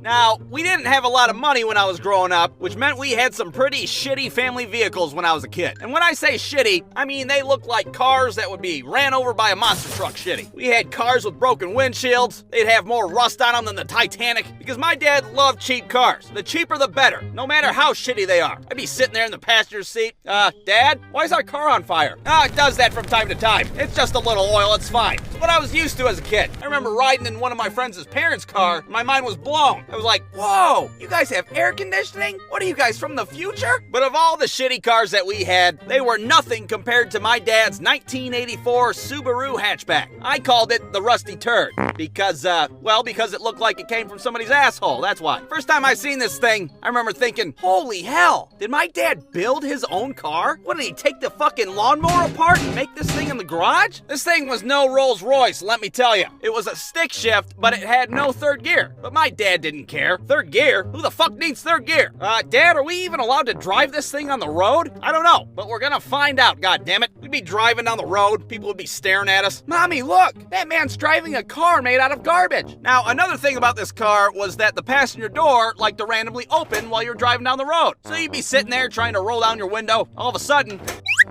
Now, we didn't have a lot of money when I was growing up, which meant we had some pretty shitty family vehicles when I was a kid. And when I say shitty, I mean they looked like cars that would be ran over by a monster truck shitty. We had cars with broken windshields. They'd have more rust on them than the Titanic, because my dad loved cheap cars. The cheaper the better, no matter how shitty they are. I'd be sitting there in the passenger seat. Dad, why is our car on fire? It does that from time to time. It's just a little oil, it's fine. It's what I was used to as a kid. I remember riding in one of my friends' parents' car, and my mind was blown. I was like, whoa, you guys have air conditioning? What are you guys, from the future? But of all the shitty cars that we had, they were nothing compared to my dad's 1984 Subaru hatchback. I called it the Rusty Turd because it looked like it came from somebody's asshole, that's why. First time I seen this thing, I remember thinking, holy hell, did my dad build his own car? What, did he take the fucking lawnmower apart and make this thing in the garage? This thing was no Rolls Royce, let me tell you. It was a stick shift, but it had no third gear. But my dad didn't care. Third gear? Who the fuck needs third gear? Dad, are we even allowed to drive this thing on the road? I don't know, but we're gonna find out, goddammit. We'd be driving down the road, people would be staring at us. Mommy, look, that man's driving a car made out of garbage. Now, another thing about this car was that the passenger door liked to randomly open while you're driving down the road. So you'd be sitting there trying to roll down your window. All of a sudden,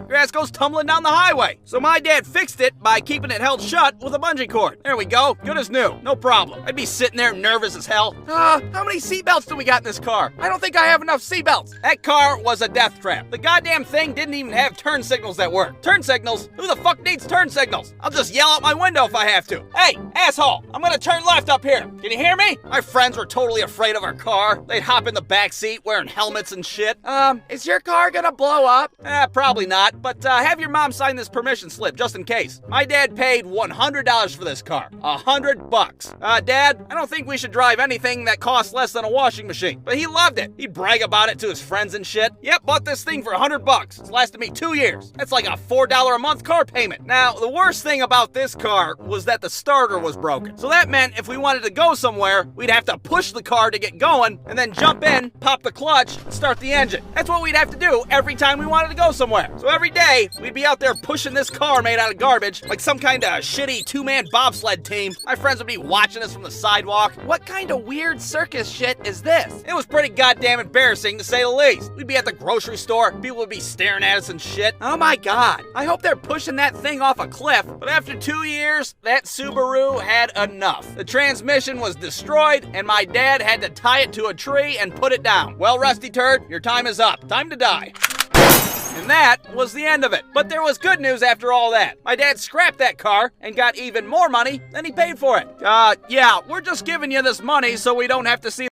your ass goes tumbling down the highway. So my dad fixed it by keeping it held shut with a bungee cord. There we go, good as new, no problem. I'd be sitting there nervous as hell. How many seatbelts do we got in this car? I don't think I have enough seatbelts. That car was a death trap. The goddamn thing didn't even have turn signals that work. Turn signals? Who the fuck needs turn signals? I'll just yell out my window if I have to. Hey, asshole, I'm gonna turn left up here. Can you hear me? My friends were totally afraid of our car. They'd hop in the back seat wearing helmets and shit. Is your car gonna blow up? Probably not, but have your mom sign this permission slip just in case. My dad paid $100 for this car. $100. Dad, I don't think we should drive anything that costs less than a washing machine. But he loved it. He'd brag about it to his friends and shit. Yep, bought this thing for $100. It's lasted me 2 years. That's like a $4 a month car payment. Now, the worst thing about this car was that the starter was broken. So that meant if we wanted to go somewhere, we'd have to push the car to get going, and then jump in, pop the clutch, and start the engine. That's what we'd have to do every time we wanted to go somewhere. So every day, we'd be out there pushing this car made out of garbage, like some kind of shitty two-man bobsled team. My friends would be watching us from the sidewalk. What kind of weird circus shit is this? It was pretty goddamn embarrassing, to say the least. We'd be at the grocery store, people would be staring at us and shit. Oh my god, I hope they're pushing that thing off a cliff. But after 2 years, that Subaru had enough. The transmission was destroyed, and my dad had to tie it to a tree and put it down. Well, Rusty Turd, your time is up. Time to die. And that was the end of it. But there was good news after all that. My dad scrapped that car and got even more money than he paid for it. Yeah, we're just giving you this money so we don't have to see